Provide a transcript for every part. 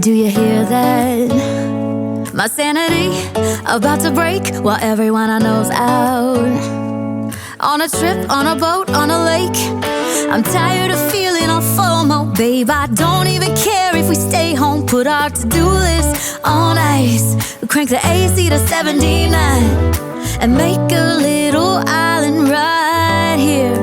Do you hear that? My sanity about to break while everyone I know's out. On a trip, on a boat, on a lake. I'm tired of feeling all FOMO, babe. I don't even care if we stay home. Put our to-do list on ice. Crank the AC to 79 and make a little island right here.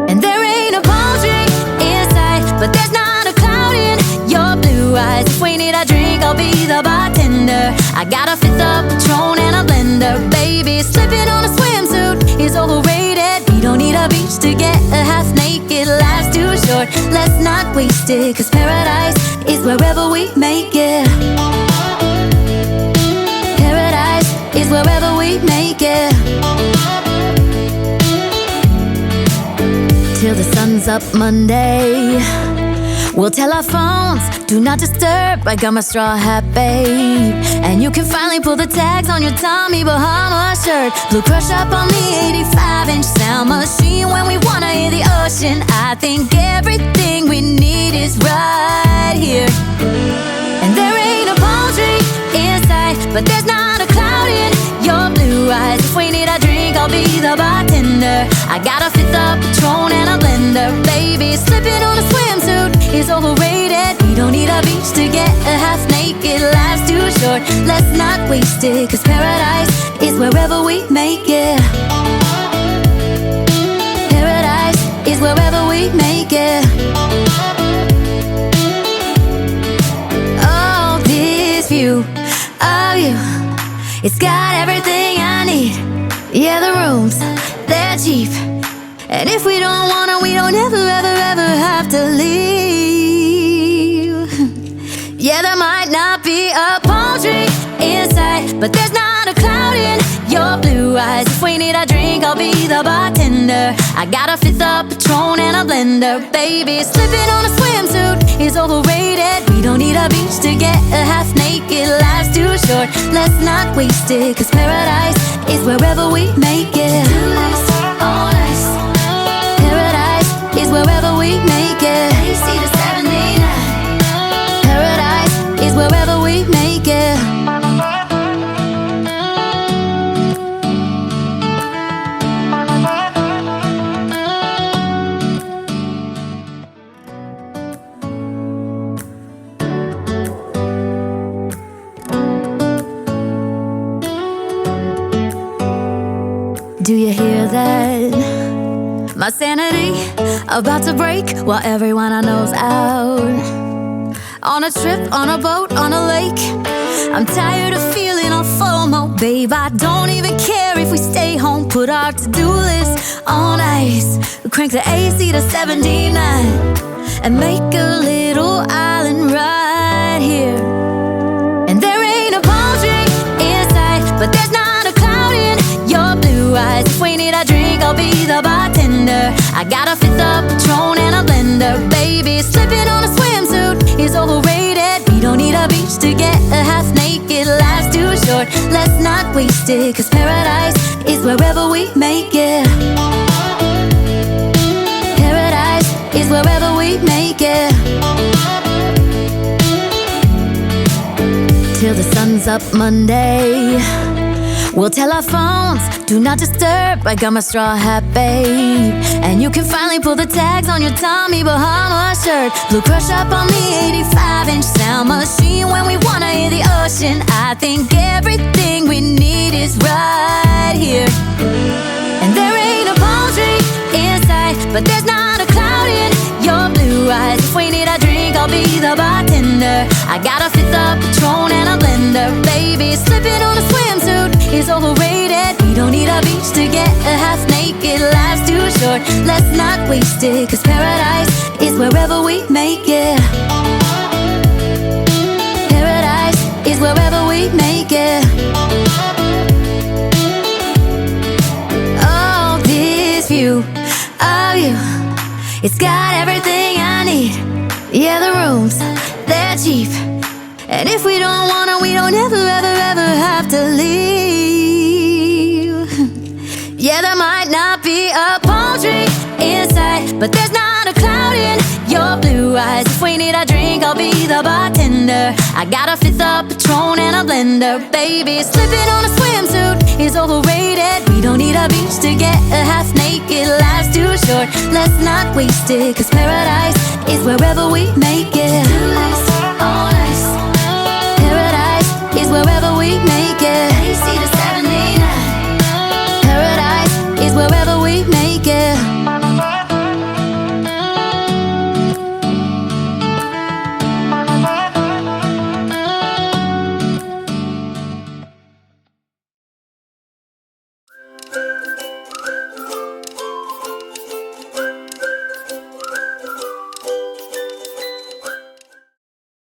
And there ain't a palm tree inside, but there's not a cloud in your blue eyes. If we need a drink, I'll be the bartender. I got a fifth of Patron and a blender. Baby, slipping on a swimsuit is overrated. We don't need a beach to get a half naked. Life's too short, let's not waste it. Cause paradise is wherever we make it. Paradise is wherever we make it. Till the sun's up Monday, we'll tell our phones, do not disturb. I got my straw hat, babe. And you can finally pull the tags on your Tommy Bahama shirt. Blue crush up on the 85-inch sound machine. When we wanna hear the ocean, I think everything we need is right here. And there ain't a palm tree inside, but there's not a cloud in your blue eyes. If we need a drink, I'll be the bartender. I got a fifth of Patron and a blender. Baby, slipping on a swimsuit is overrated. We don't need a beach to get a half naked. Life's too short, let's not waste it. Cause paradise is wherever we make it. Paradise is wherever we make it. Oh, this view of you, it's got everything I need. Yeah, the rooms, they're cheap. And if we don't wanna, we don't ever, ever, ever have to leave. Yeah, there might not be a palm tree inside, but there's not a cloud in your blue eyes. If we need a drink, I'll be the bartender. I got a fifth of Patron and a blender. Baby, slipping on a swimsuit is overrated. We don't need a beach to get a half naked. Life's too short, let's not waste it. Cause paradise is wherever we make it. On ice. Paradise is wherever we make it. AC to 79. Paradise is wherever we make it. Do you hear that? My sanity about to break while everyone I know's out. On a trip, on a boat, on a lake. I'm tired of feeling all FOMO, babe. I don't even care if we stay home. Put our to-do list on ice. Crank the AC to 79 and make a little island right here. And there ain't a palm tree inside, but there's not a cloud in your blue eyes. If we need a drink, I'll be the bartender. I got a fifth of Patron and a blender. Baby, slipping on a swimsuit is overrated. We don't need a beach to get a half naked. Life's too short, let's not waste it. Cause paradise is wherever we make it. Paradise is wherever we make it. Till the sun's up Monday, we'll tell our phones, do not disturb. I got my straw hat, babe. And you can finally pull the tags on your Tommy Bahama shirt. Blue crush up on the 85-inch sound machine. When we wanna hear the ocean, I think everything we need is right here. And there ain't a palm tree inside, but there's not a cloud in your blue eyes. If we need a drink, I'll be the bartender. I got a fifth of Patron and a blender. Baby, slipping on a swimsuit is overrated. We don't need a beach to get a half naked. Life's too short, let's not waste it. Cause paradise is wherever we make it. Paradise is wherever we make it. Oh, this view of you, it's got everything I need. Yeah, the rooms, they're cheap. And if we don't wanna, we don't ever, ever, ever have to leave. Yeah, there might not be a palm tree inside, but there's not a cloud in your blue eyes. If we need a drink, I'll I'll be the bartender. I got a fifth of Patron and a blender. Baby, slipping on a swimsuit is overrated. We don't need a beach to get half naked. Life's too short, let's not waste it, 'cause paradise is wherever we make it.